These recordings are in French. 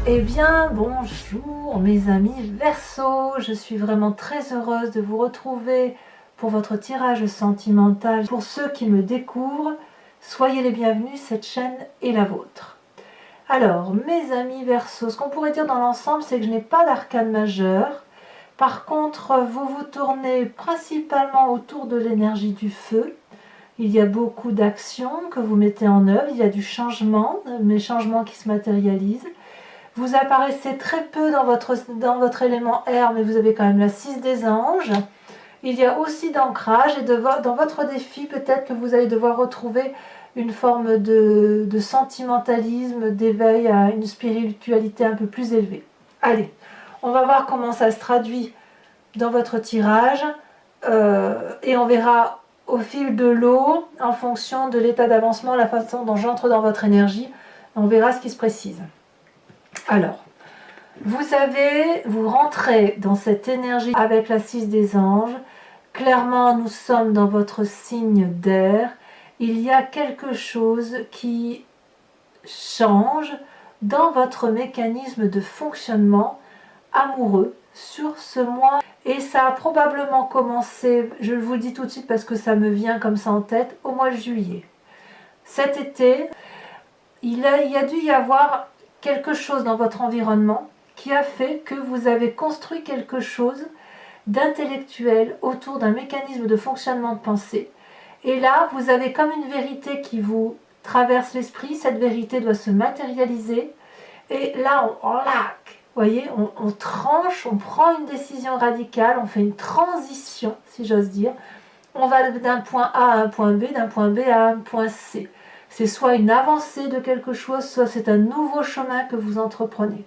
Eh bien, bonjour mes amis Verseau, je suis vraiment très heureuse de vous retrouver pour votre tirage sentimental. Pour ceux qui me découvrent, soyez les bienvenus, cette chaîne est la vôtre. Alors, mes amis Verseau, ce qu'on pourrait dire dans l'ensemble, c'est que je n'ai pas d'arcane majeur. Par contre, vous vous tournez principalement autour de l'énergie du feu. Il y a beaucoup d'actions que vous mettez en œuvre, il y a du changement, mais changements qui se matérialisent. Vous apparaissez très peu dans votre élément air, mais vous avez quand même la 6 des anges. Il y a aussi d'ancrage, et dans votre défi, peut-être que vous allez devoir retrouver une forme de sentimentalisme, d'éveil à une spiritualité un peu plus élevée. Allez, on va voir comment ça se traduit dans votre tirage, et on verra au fil de l'eau, en fonction de l'état d'avancement, la façon dont j'entre dans votre énergie, on verra ce qui se précise. Alors, vous rentrez dans cette énergie avec la 6 des anges. Clairement, nous sommes dans votre signe d'air. Il y a quelque chose qui change dans votre mécanisme de fonctionnement amoureux sur ce mois. Et ça a probablement commencé, je vous le dis tout de suite parce que ça me vient comme ça en tête, au mois de juillet. Cet été, il a dû y avoir quelque chose dans votre environnement qui a fait que vous avez construit quelque chose d'intellectuel autour d'un mécanisme de fonctionnement de pensée. Et là, vous avez comme une vérité qui vous traverse l'esprit. Cette vérité doit se matérialiser. Et là, voyez, on tranche, on prend une décision radicale, on fait une transition, si j'ose dire. On va d'un point A à un point B, d'un point B à un point C. C'est soit une avancée de quelque chose, soit c'est un nouveau chemin que vous entreprenez.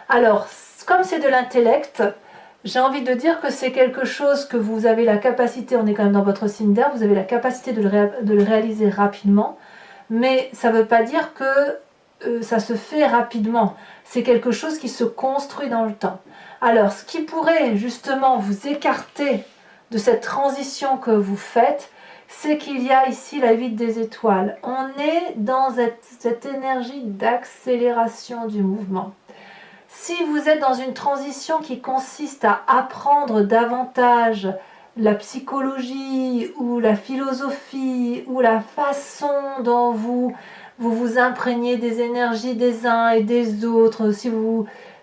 Alors, comme c'est de l'intellect, j'ai envie de dire que c'est quelque chose que vous avez la capacité, on est quand même dans votre signe d'air, vous avez la capacité de le réaliser rapidement, mais ça ne veut pas dire que ça se fait rapidement. C'est quelque chose qui se construit dans le temps. Alors, ce qui pourrait justement vous écarter de cette transition que vous faites, c'est qu'il y a ici la 8 des étoiles. On est dans cette énergie d'accélération du mouvement. Si vous êtes dans une transition qui consiste à apprendre davantage la psychologie ou la philosophie ou la façon dont vous vous imprégnez des énergies des uns et des autres,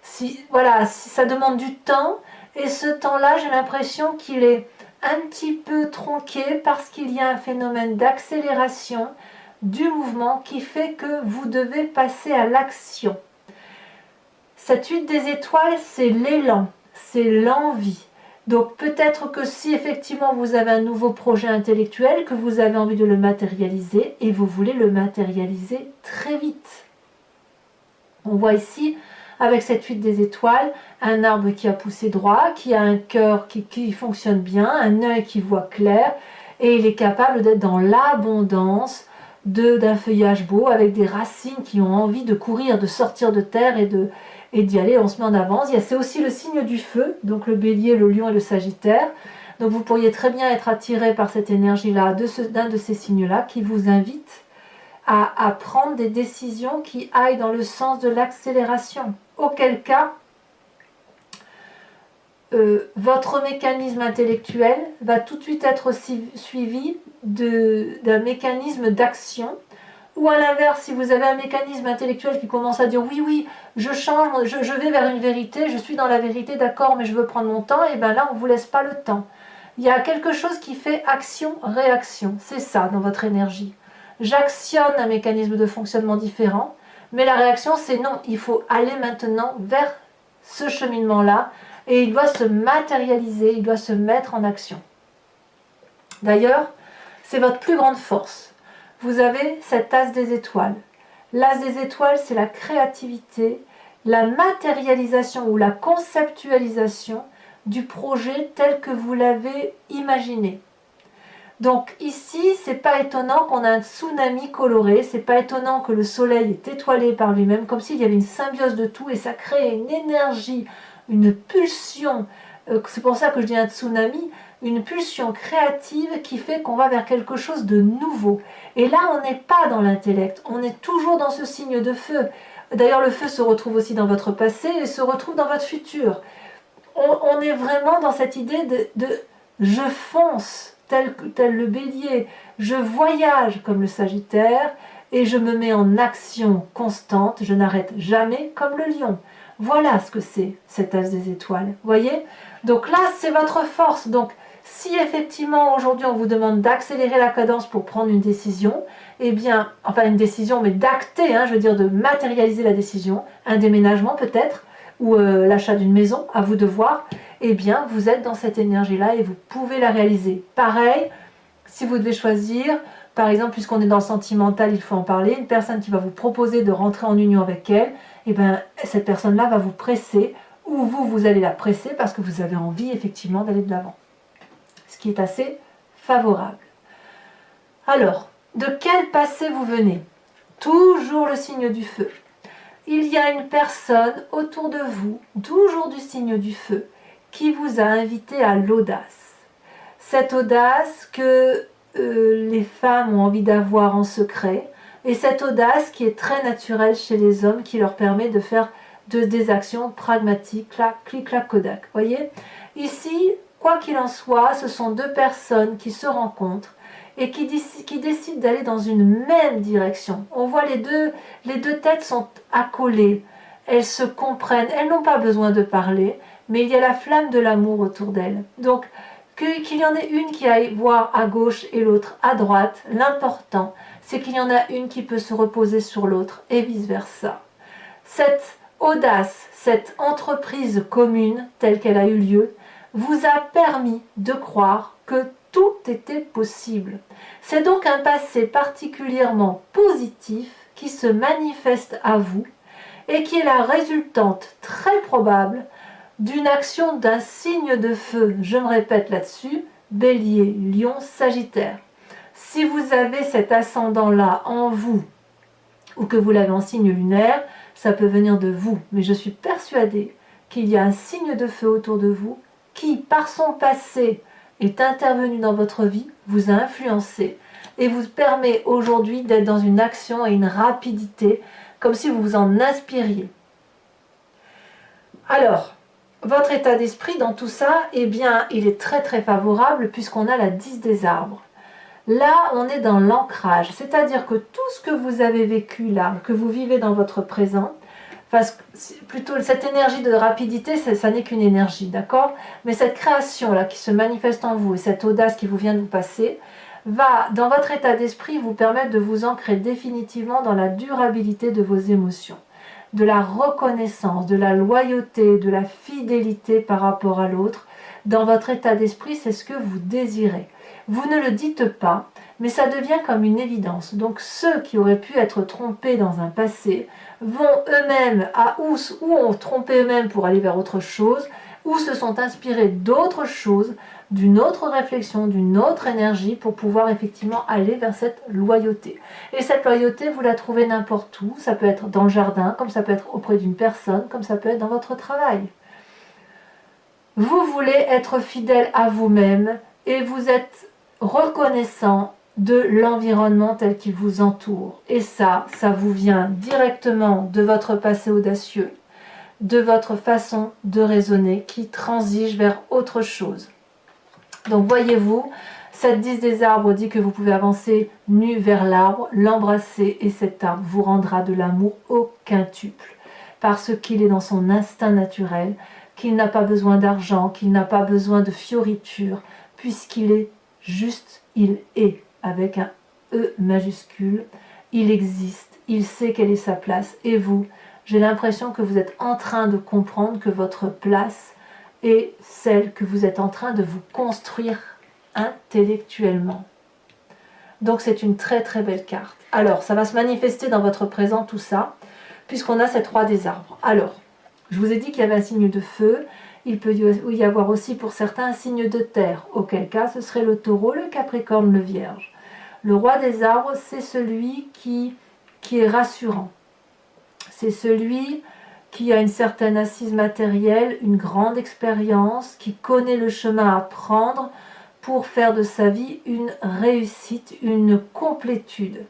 si ça demande du temps, et ce temps-là, j'ai l'impression qu'il est un petit peu tronqué parce qu'il y a un phénomène d'accélération du mouvement qui fait que vous devez passer à l'action. Cette 8 des étoiles, c'est l'élan, c'est l'envie. Donc peut-être que si effectivement vous avez un nouveau projet intellectuel, que vous avez envie de le matérialiser, et vous voulez le matérialiser très vite. On voit ici, avec cette 8 des étoiles, un arbre qui a poussé droit, qui a un cœur qui fonctionne bien, un œil qui voit clair, et il est capable d'être dans l'abondance d'un feuillage beau, avec des racines qui ont envie de courir, de sortir de terre et d'y aller, on se met en avance. C'est aussi le signe du feu, donc le bélier, le lion et le sagittaire. Donc vous pourriez très bien être attiré par cette énergie-là, d'un de ces signes-là, qui vous invite à prendre des décisions qui aillent dans le sens de l'accélération. Auquel cas, votre mécanisme intellectuel va tout de suite être suivi d'un mécanisme d'action. Ou à l'inverse, si vous avez un mécanisme intellectuel qui commence à dire oui, je change, je vais vers une vérité, je suis dans la vérité, d'accord, mais je veux prendre mon temps, et bien là, on ne vous laisse pas le temps. Il y a quelque chose qui fait action-réaction. C'est ça dans votre énergie. J'actionne un mécanisme de fonctionnement différent, mais la réaction, c'est non, il faut aller maintenant vers ce cheminement-là, et il doit se matérialiser, il doit se mettre en action. D'ailleurs, c'est votre plus grande force. Vous avez cet as des étoiles. L'as des étoiles, c'est la créativité, la matérialisation ou la conceptualisation du projet tel que vous l'avez imaginé. Donc ici, c'est pas étonnant qu'on a un tsunami coloré, c'est pas étonnant que le soleil est étoilé par lui-même, comme s'il y avait une symbiose de tout, et ça crée une énergie, une pulsion, c'est pour ça que je dis un tsunami, une pulsion créative qui fait qu'on va vers quelque chose de nouveau. Et là, on n'est pas dans l'intellect, on est toujours dans ce signe de feu. D'ailleurs, le feu se retrouve aussi dans votre passé et se retrouve dans votre futur. On est vraiment dans cette idée de je fonce tel le bélier, je voyage comme le sagittaire et je me mets en action constante, je n'arrête jamais comme le lion. Voilà ce que c'est cet as des étoiles, voyez? Donc là, c'est votre force. Donc si effectivement aujourd'hui on vous demande d'accélérer la cadence pour prendre une décision, eh bien, enfin une décision, mais d'acter, je veux dire de matérialiser la décision, un déménagement peut-être, ou l'achat d'une maison, à vous de voir, eh bien vous êtes dans cette énergie-là et vous pouvez la réaliser. Pareil, si vous devez choisir, par exemple, puisqu'on est dans le sentimental, il faut en parler, une personne qui va vous proposer de rentrer en union avec elle, eh bien cette personne-là va vous presser, ou vous allez la presser parce que vous avez envie effectivement d'aller de l'avant. Ce qui est assez favorable. Alors, de quel passé vous venez? Toujours le signe du feu. Il y a une personne autour de vous, toujours du signe du feu, qui vous a invité à l'audace. Cette audace que les femmes ont envie d'avoir en secret, et cette audace qui est très naturelle chez les hommes, qui leur permet de faire des actions pragmatiques, clac, clic, clac, Kodak. Voyez? Ici, quoi qu'il en soit, ce sont deux personnes qui se rencontrent et qui décident d'aller dans une même direction. On voit les deux têtes sont accolées, elles se comprennent, elles n'ont pas besoin de parler, mais il y a la flamme de l'amour autour d'elles. Donc, qu'il y en ait une qui aille voir à gauche et l'autre à droite, l'important, c'est qu'il y en a une qui peut se reposer sur l'autre et vice-versa. Cette audace, cette entreprise commune telle qu'elle a eu lieu, vous a permis de croire que tout était possible. C'est donc un passé particulièrement positif qui se manifeste à vous et qui est la résultante très probable d'une action d'un signe de feu. Je me répète là-dessus, Bélier, Lion, Sagittaire. Si vous avez cet ascendant-là en vous ou que vous l'avez en signe lunaire, ça peut venir de vous. Mais je suis persuadée qu'il y a un signe de feu autour de vous qui, par son passé, est intervenu dans votre vie, vous a influencé et vous permet aujourd'hui d'être dans une action et une rapidité, comme si vous vous en inspiriez. Alors, votre état d'esprit dans tout ça, eh bien, il est très très favorable puisqu'on a la 10 des arbres. Là, on est dans l'ancrage, c'est-à-dire que tout ce que vous avez vécu là, que vous vivez dans votre présent, plutôt cette énergie de rapidité, ça n'est qu'une énergie, d'accord? Mais cette création-là qui se manifeste en vous et cette audace qui vous vient de vous passer, va, dans votre état d'esprit, vous permettre de vous ancrer définitivement dans la durabilité de vos émotions, de la reconnaissance, de la loyauté, de la fidélité par rapport à l'autre. Dans votre état d'esprit, c'est ce que vous désirez. Vous ne le dites pas, mais ça devient comme une évidence. Donc ceux qui auraient pu être trompés dans un passé vont eux-mêmes ou ont trompé eux-mêmes pour aller vers autre chose, ou se sont inspirés d'autre chose, d'une autre réflexion, d'une autre énergie pour pouvoir effectivement aller vers cette loyauté. Et cette loyauté, vous la trouvez n'importe où, ça peut être dans le jardin, comme ça peut être auprès d'une personne, comme ça peut être dans votre travail. Vous voulez être fidèle à vous-même et vous êtes reconnaissant de l'environnement tel qu'il vous entoure. Et ça vous vient directement de votre passé audacieux, de votre façon de raisonner qui transige vers autre chose. Donc voyez-vous, cette 10 des arbres dit que vous pouvez avancer nu vers l'arbre, l'embrasser et cet arbre vous rendra de l'amour au quintuple. Parce qu'il est dans son instinct naturel, qu'il n'a pas besoin d'argent, qu'il n'a pas besoin de fioritures, puisqu'il est juste, il est, avec un E majuscule, il existe, il sait quelle est sa place. Et vous, j'ai l'impression que vous êtes en train de comprendre que votre place est celle que vous êtes en train de vous construire intellectuellement. Donc c'est une très très belle carte. Alors, ça va se manifester dans votre présent tout ça, puisqu'on a cette roi des arbres. Alors, je vous ai dit qu'il y avait un signe de feu, il peut y avoir aussi pour certains un signe de terre, auquel cas ce serait le taureau, le capricorne, le vierge. Le roi des arbres, c'est celui qui est rassurant. C'est celui qui a une certaine assise matérielle, une grande expérience, qui connaît le chemin à prendre pour faire de sa vie une réussite, une complétude.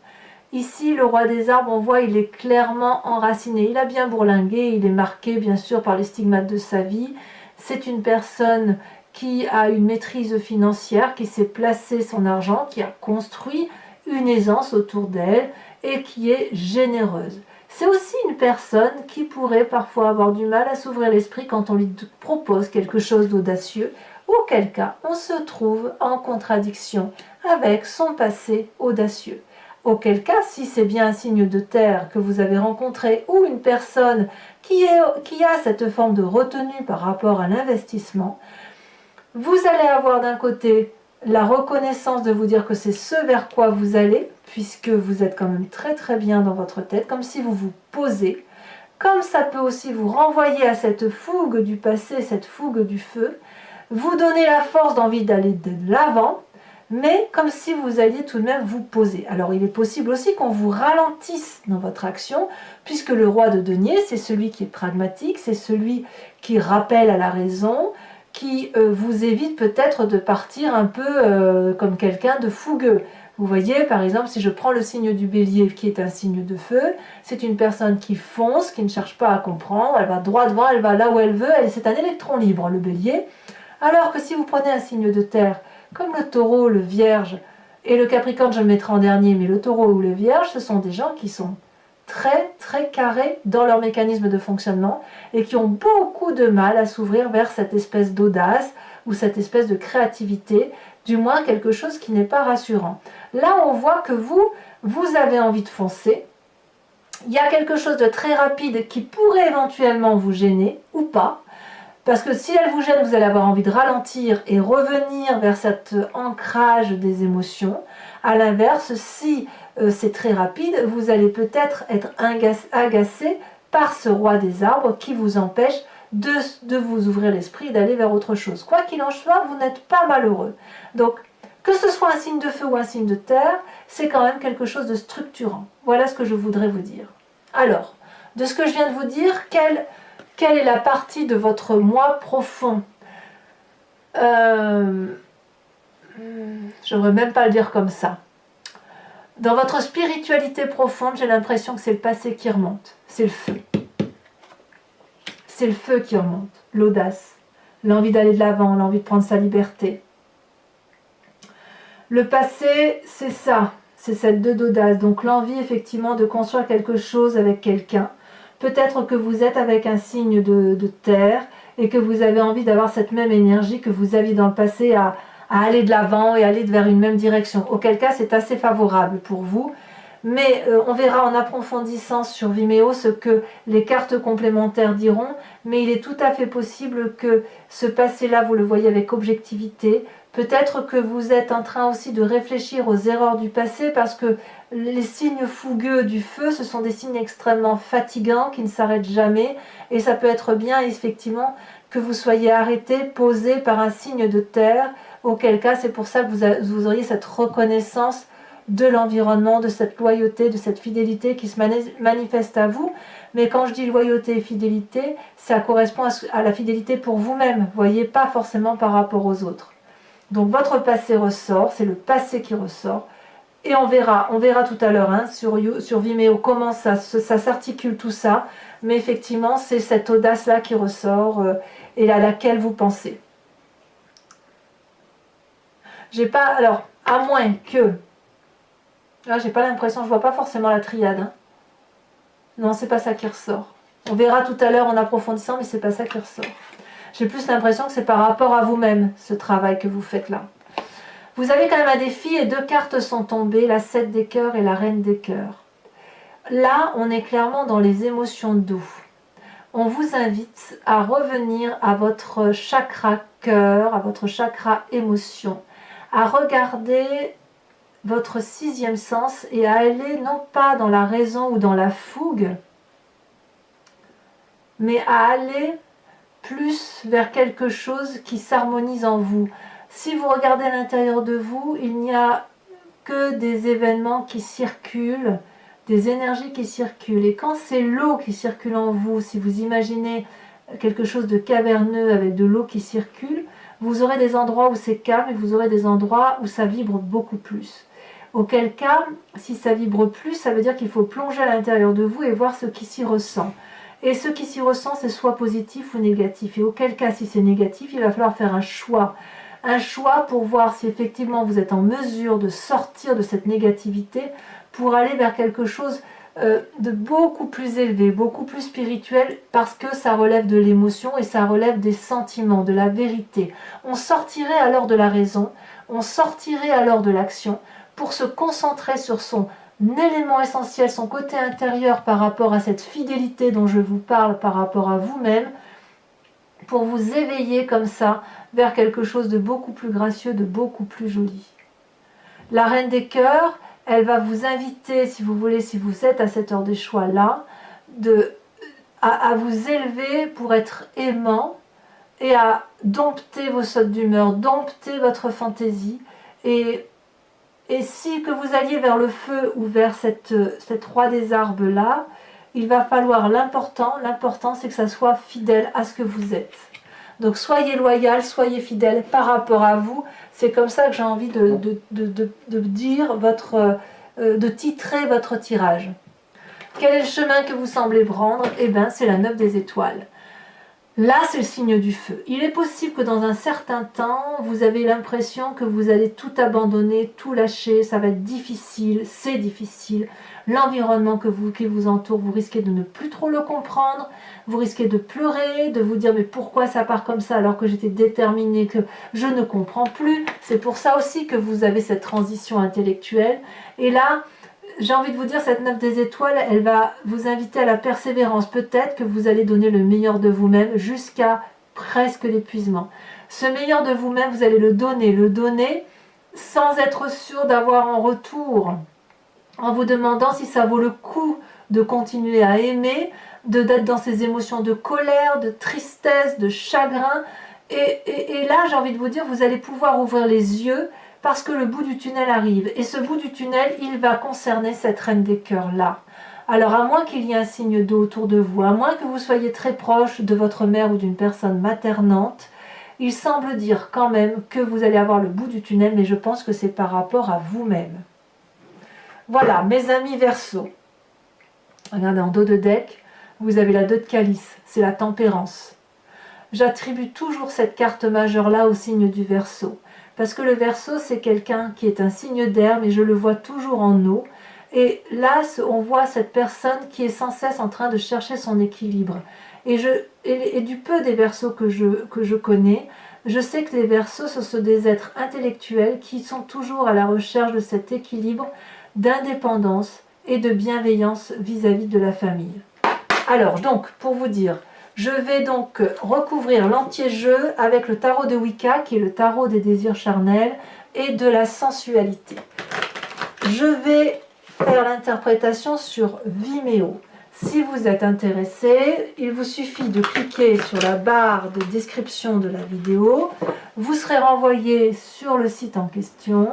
Ici, le roi des arbres, on voit, il est clairement enraciné. Il a bien bourlingué, il est marqué bien sûr par les stigmates de sa vie. C'est une personne qui a une maîtrise financière, qui sait placer son argent, qui a construit une aisance autour d'elle et qui est généreuse. C'est aussi une personne qui pourrait parfois avoir du mal à s'ouvrir l'esprit quand on lui propose quelque chose d'audacieux, auquel cas on se trouve en contradiction avec son passé audacieux. Auquel cas, si c'est bien un signe de terre que vous avez rencontré ou une personne qui a cette forme de retenue par rapport à l'investissement, vous allez avoir d'un côté la reconnaissance de vous dire que c'est ce vers quoi vous allez, puisque vous êtes quand même très très bien dans votre tête, comme si vous vous posez, comme ça peut aussi vous renvoyer à cette fougue du passé, cette fougue du feu, vous donner la force d'envie d'aller de l'avant, mais comme si vous alliez tout de même vous poser. Alors il est possible aussi qu'on vous ralentisse dans votre action, puisque le roi de denier, c'est celui qui est pragmatique, c'est celui qui rappelle à la raison, qui vous évite peut-être de partir un peu comme quelqu'un de fougueux. Vous voyez, par exemple, si je prends le signe du bélier, qui est un signe de feu, c'est une personne qui fonce, qui ne cherche pas à comprendre, elle va droit devant, elle va là où elle veut, c'est un électron libre, le bélier. Alors que si vous prenez un signe de terre, comme le taureau, le vierge, et le capricorne, je le mettrai en dernier, mais le taureau ou le vierge, ce sont des gens qui sont très très carrés dans leur mécanisme de fonctionnement et qui ont beaucoup de mal à s'ouvrir vers cette espèce d'audace ou cette espèce de créativité, du moins quelque chose qui n'est pas rassurant. Là, on voit que vous avez envie de foncer. Il y a quelque chose de très rapide qui pourrait éventuellement vous gêner ou pas. Parce que si elle vous gêne, vous allez avoir envie de ralentir et revenir vers cet ancrage des émotions. À l'inverse, si c'est très rapide, vous allez peut-être être agacé par ce roi des arbres qui vous empêche de vous ouvrir l'esprit et d'aller vers autre chose. Quoi qu'il en soit, vous n'êtes pas malheureux. Donc, que ce soit un signe de feu ou un signe de terre, c'est quand même quelque chose de structurant. Voilà ce que je voudrais vous dire. Alors, de ce que je viens de vous dire, quelle est la partie de votre moi profond? Je n'aimerais même pas le dire comme ça. Dans votre spiritualité profonde, j'ai l'impression que c'est le passé qui remonte. C'est le feu. C'est le feu qui remonte. L'audace. L'envie d'aller de l'avant, l'envie de prendre sa liberté. Le passé, c'est ça. C'est cette deux d'audace. Donc l'envie, effectivement, de construire quelque chose avec quelqu'un. Peut-être que vous êtes avec un signe de terre et que vous avez envie d'avoir cette même énergie que vous aviez dans le passé à aller de l'avant et aller vers une même direction. Auquel cas, c'est assez favorable pour vous. Mais on verra en approfondissant sur Vimeo ce que les cartes complémentaires diront. Mais il est tout à fait possible que ce passé-là, vous le voyez avec objectivité. Peut-être que vous êtes en train aussi de réfléchir aux erreurs du passé parce que les signes fougueux du feu, ce sont des signes extrêmement fatigants qui ne s'arrêtent jamais. Et ça peut être bien, effectivement, que vous soyez arrêté, posé par un signe de terre. Auquel cas, c'est pour ça que vous auriez cette reconnaissance de l'environnement, de cette loyauté, de cette fidélité qui se manifeste à vous. Mais quand je dis loyauté et fidélité, ça correspond à la fidélité pour vous-même, voyez, pas forcément par rapport aux autres. Donc votre passé ressort, c'est le passé qui ressort. Et on verra tout à l'heure hein, sur Vimeo comment ça s'articule tout ça. Mais effectivement, c'est cette audace-là qui ressort et à laquelle vous pensez. J'ai pas, alors, à moins que... Là, j'ai pas l'impression, je vois pas forcément la triade. Hein. Non, c'est pas ça qui ressort. On verra tout à l'heure en approfondissant, mais c'est pas ça qui ressort. J'ai plus l'impression que c'est par rapport à vous-même, ce travail que vous faites là. Vous avez quand même un défi et deux cartes sont tombées, la 7 des cœurs et la reine des cœurs. Là, on est clairement dans les émotions doux. On vous invite à revenir à votre chakra cœur, à votre chakra émotion, à regarder votre sixième sens et à aller non pas dans la raison ou dans la fougue, mais à aller plus vers quelque chose qui s'harmonise en vous. Si vous regardez à l'intérieur de vous, il n'y a que des événements qui circulent, des énergies qui circulent. Et quand c'est l'eau qui circule en vous, si vous imaginez quelque chose de caverneux avec de l'eau qui circule, vous aurez des endroits où c'est calme et vous aurez des endroits où ça vibre beaucoup plus. Auquel cas, si ça vibre plus, ça veut dire qu'il faut plonger à l'intérieur de vous et voir ce qui s'y ressent. Et ce qui s'y ressent, c'est soit positif ou négatif. Et auquel cas, si c'est négatif, il va falloir faire un choix. Un choix pour voir si effectivement vous êtes en mesure de sortir de cette négativité pour aller vers quelque chose de beaucoup plus élevé, beaucoup plus spirituel, parce que ça relève de l'émotion et ça relève des sentiments, de la vérité. On sortirait alors de la raison, on sortirait alors de l'action pour se concentrer sur son élément essentiel, son côté intérieur par rapport à cette fidélité dont je vous parle, par rapport à vous-même, pour vous éveiller comme ça vers quelque chose de beaucoup plus gracieux, de beaucoup plus joli. La Reine des Cœurs, elle va vous inviter, si vous voulez, si vous êtes à cette heure des choix là, à vous élever pour être aimant et à dompter vos sautes d'humeur, dompter votre fantaisie. Et si que vous alliez vers le feu ou vers cette roi des arbres là, il va falloir l'important c'est que ça soit fidèle à ce que vous êtes. Donc soyez loyal, soyez fidèle par rapport à vous. C'est comme ça que j'ai envie de dire de titrer votre tirage. Quel est le chemin que vous semblez prendre? Eh bien, c'est la 9 des étoiles. Là, c'est le signe du feu. Il est possible que dans un certain temps, vous avez l'impression que vous allez tout abandonner, tout lâcher, ça va être difficile, c'est difficile. L'environnement qui vous entoure, vous risquez de ne plus trop le comprendre, vous risquez de pleurer, de vous dire mais pourquoi ça part comme ça alors que j'étais déterminée, que je ne comprends plus. C'est pour ça aussi que vous avez cette transition intellectuelle. Et là, j'ai envie de vous dire, cette 9 des étoiles, elle va vous inviter à la persévérance. Peut-être que vous allez donner le meilleur de vous-même jusqu'à presque l'épuisement. Ce meilleur de vous-même, vous allez le donner sans être sûr d'avoir en retour, en vous demandant si ça vaut le coup de continuer à aimer, d'être dans ces émotions de colère, de tristesse, de chagrin. Et là, j'ai envie de vous dire, vous allez pouvoir ouvrir les yeux parce que le bout du tunnel arrive. Et ce bout du tunnel, il va concerner cette Reine des Cœurs là. Alors à moins qu'il y ait un signe d'eau autour de vous, à moins que vous soyez très proche de votre mère ou d'une personne maternante, il semble dire quand même que vous allez avoir le bout du tunnel, mais je pense que c'est par rapport à vous-même. Voilà, mes amis Verseau. Regardez, en dos de deck, vous avez la 2 de calice, c'est la tempérance. J'attribue toujours cette carte majeure là au signe du Verseau. Parce que le Verseau, c'est quelqu'un qui est un signe d'air, mais je le vois toujours en eau. Et là, on voit cette personne qui est sans cesse en train de chercher son équilibre. Et du peu des Verseaux que je connais, je sais que les Verseaux, ce sont des êtres intellectuels qui sont toujours à la recherche de cet équilibre d'indépendance et de bienveillance vis-à-vis de la famille. Alors, donc, pour vous dire, je vais donc recouvrir l'anti-jeu avec le tarot de Wicca, qui est le tarot des désirs charnels et de la sensualité. Je vais faire l'interprétation sur Vimeo. Si vous êtes intéressé, il vous suffit de cliquer sur la barre de description de la vidéo. Vous serez renvoyé sur le site en question.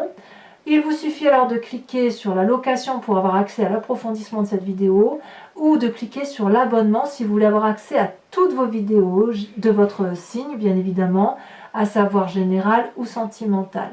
Il vous suffit alors de cliquer sur la location pour avoir accès à l'approfondissement de cette vidéo ou de cliquer sur l'abonnement si vous voulez avoir accès à toutes vos vidéos de votre signe, bien évidemment, à savoir général ou sentimental.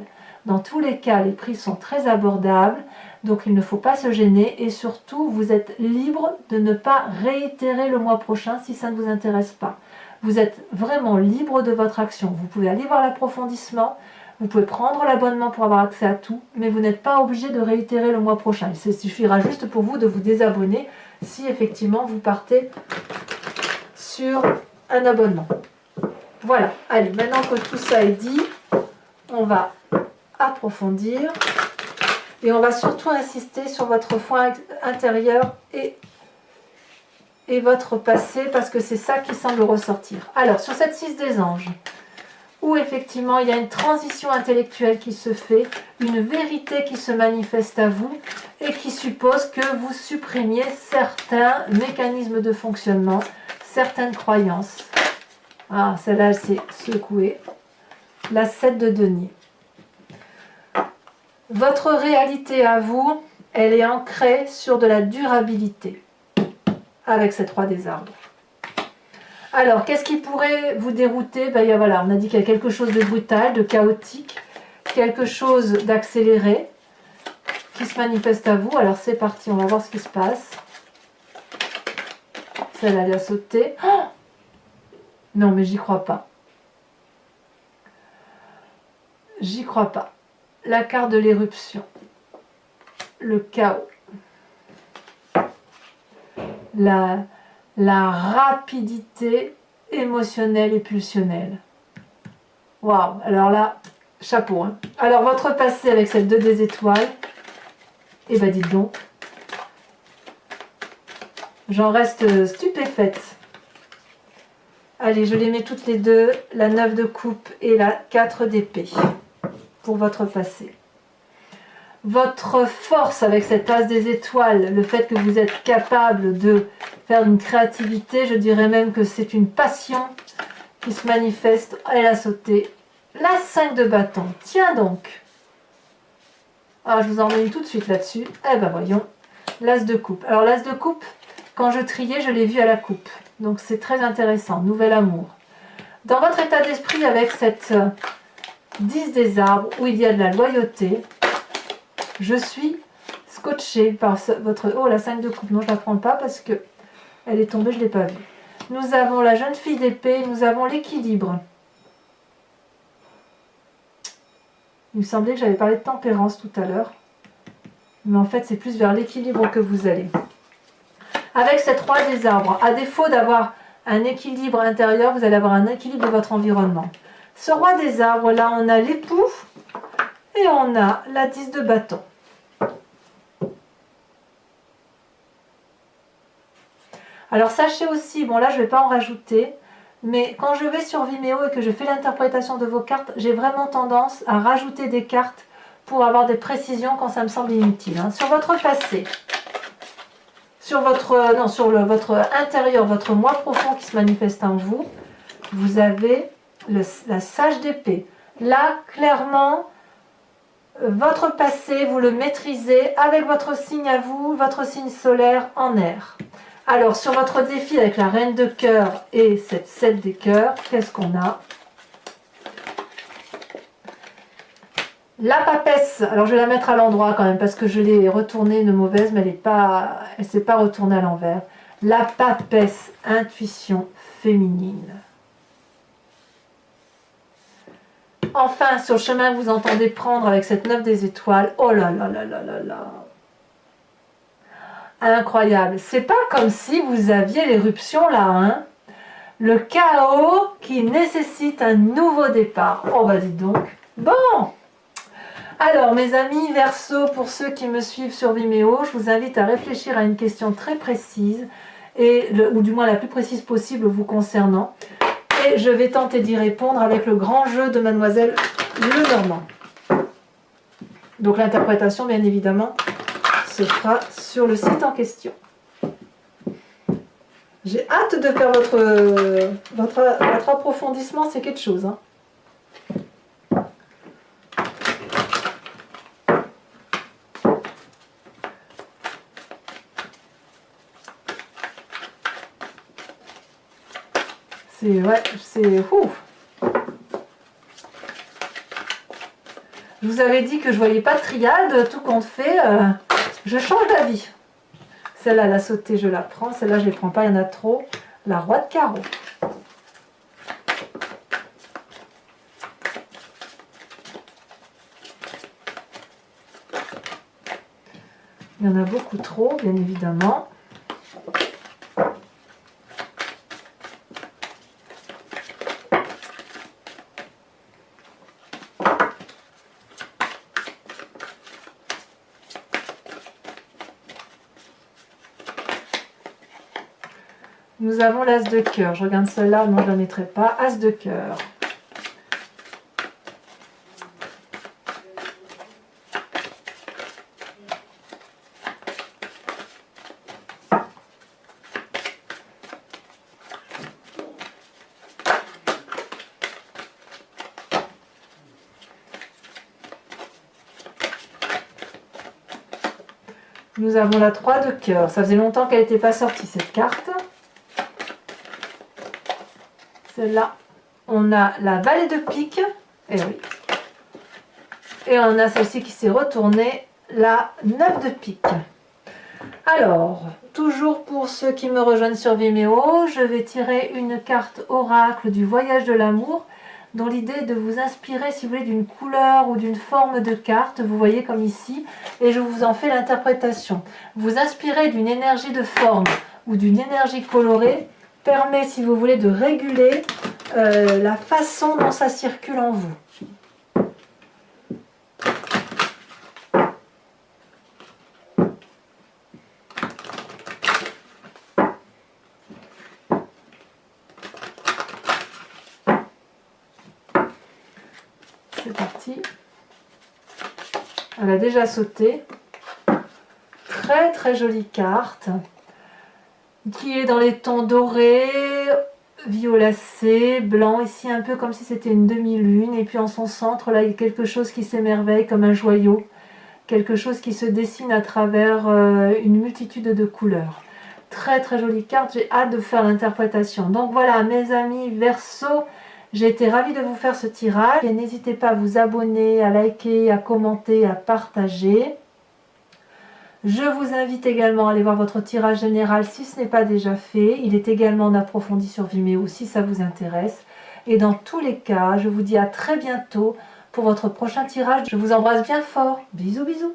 Dans tous les cas, les prix sont très abordables, donc il ne faut pas se gêner et surtout, vous êtes libre de ne pas réitérer le mois prochain si ça ne vous intéresse pas. Vous êtes vraiment libre de votre action. Vous pouvez aller voir l'approfondissement, vous pouvez prendre l'abonnement pour avoir accès à tout, mais vous n'êtes pas obligé de réitérer le mois prochain. Il suffira juste pour vous de vous désabonner si effectivement vous partez sur un abonnement. Voilà, allez, maintenant que tout ça est dit, on va approfondir et on va surtout insister sur votre foi intérieur et votre passé parce que c'est ça qui semble ressortir. Alors, sur cette 6 des anges, où effectivement il y a une transition intellectuelle qui se fait, une vérité qui se manifeste à vous et qui suppose que vous supprimiez certains mécanismes de fonctionnement, certaines croyances. Ah, celle-là, elle s'est secouée. La 7 de denier. Votre réalité à vous, elle est ancrée sur de la durabilité avec cette roi des arbres. Alors, qu'est-ce qui pourrait vous dérouter? Voilà, on a dit qu'il y a quelque chose de brutal, de chaotique, quelque chose d'accéléré. qui se manifeste à vous. Alors c'est parti, on va voir ce qui se passe. Celle-là, elle a sauté. Oh, non, mais j'y crois pas. J'y crois pas. La carte de l'éruption. Le chaos. La rapidité émotionnelle et pulsionnelle. Waouh, alors là, chapeau. Hein. Alors, votre passé avec cette 2 des étoiles, eh ben dites donc, j'en reste stupéfaite. Allez, je les mets toutes les deux, la 9 de coupe et la 4 d'épée, pour votre passé. Votre force avec cette as des étoiles, le fait que vous êtes capable de faire une créativité, je dirais même que c'est une passion qui se manifeste. Elle a sauté. La 5 de bâton. Tiens donc. Ah, je vous en mets une tout de suite là-dessus. Eh ben voyons. L'as de coupe. Alors l'as de coupe, quand je triais, je l'ai vu à la coupe. Donc c'est très intéressant. Nouvel amour. Dans votre état d'esprit avec cette 10 des arbres où il y a de la loyauté, je suis scotchée par votre... Oh, la 5 de coupe, non, je ne la prends pas parce que elle est tombée, je ne l'ai pas vue. Nous avons la jeune fille d'épée, nous avons l'équilibre. Il me semblait que j'avais parlé de tempérance tout à l'heure. Mais en fait, c'est plus vers l'équilibre que vous allez. Avec cette roi des arbres, à défaut d'avoir un équilibre intérieur, vous allez avoir un équilibre de votre environnement. Ce roi des arbres, là, on a l'époux. Et on a la 10 de bâton. Alors sachez aussi, bon là je ne vais pas en rajouter, mais quand je vais sur Vimeo et que je fais l'interprétation de vos cartes, j'ai vraiment tendance à rajouter des cartes pour avoir des précisions quand ça me semble inutile. Hein. Sur votre passé, sur votre intérieur, votre moi profond qui se manifeste en vous, vous avez la sage d'épée. Là, clairement, votre passé, vous le maîtrisez avec votre signe à vous, votre signe solaire en air. Alors, sur votre défi avec la reine de cœur et cette 7 des cœurs, qu'est-ce qu'on a? La papesse, alors je vais la mettre à l'endroit quand même parce que je l'ai retournée une mauvaise, mais elle ne s'est pas retournée à l'envers. La papesse, intuition féminine. Enfin, sur le chemin que vous entendez prendre avec cette 9 des étoiles, oh là là là là là là. Incroyable. C'est pas comme si vous aviez l'éruption là, hein. Le chaos qui nécessite un nouveau départ. Oh bah dites donc. Bon. Alors mes amis Verseau, pour ceux qui me suivent sur Vimeo, je vous invite à réfléchir à une question très précise, ou du moins la plus précise possible vous concernant. Et je vais tenter d'y répondre avec le grand jeu de Mademoiselle Lenormand. Donc l'interprétation, bien évidemment, se fera sur le site en question. J'ai hâte de faire votre approfondissement, c'est quelque chose. Hein. C'est ouf. Je vous avais dit que je voyais pas de triade, tout compte fait, je change d'avis. Celle-là, elle a sauté, je la prends. Celle-là, je ne les prends pas, il y en a trop. La roi de carreau. Il y en a beaucoup trop, bien évidemment. Nous avons l'as de cœur. Je regarde celle-là, non, je ne la mettrai pas. As de cœur. Nous avons la 3 de cœur. Ça faisait longtemps qu'elle n'était pas sortie, cette carte. Celle-là, on a la vallée de pique. Et oui. Et on a celle-ci qui s'est retournée, la 9 de pique. Alors, toujours pour ceux qui me rejoignent sur Vimeo, je vais tirer une carte oracle du voyage de l'amour, dont l'idée est de vous inspirer, si vous voulez, d'une couleur ou d'une forme de carte, vous voyez comme ici, et je vous en fais l'interprétation. Vous inspirer d'une énergie de forme ou d'une énergie colorée permet, si vous voulez, de réguler la façon dont ça circule en vous. C'est parti. Elle a déjà sauté. Très très jolie carte qui est dans les tons dorés, violacé, blanc, ici un peu comme si c'était une demi-lune, et puis en son centre là il y a quelque chose qui s'émerveille comme un joyau, quelque chose qui se dessine à travers une multitude de couleurs. Très très jolie carte, j'ai hâte de faire l'interprétation. Donc voilà mes amis Verseau, j'ai été ravie de vous faire ce tirage et n'hésitez pas à vous abonner, à liker, à commenter, à partager. Je vous invite également à aller voir votre tirage général si ce n'est pas déjà fait. Il est également en approfondi sur Vimeo si ça vous intéresse. Et dans tous les cas, je vous dis à très bientôt pour votre prochain tirage. Je vous embrasse bien fort. Bisous bisous.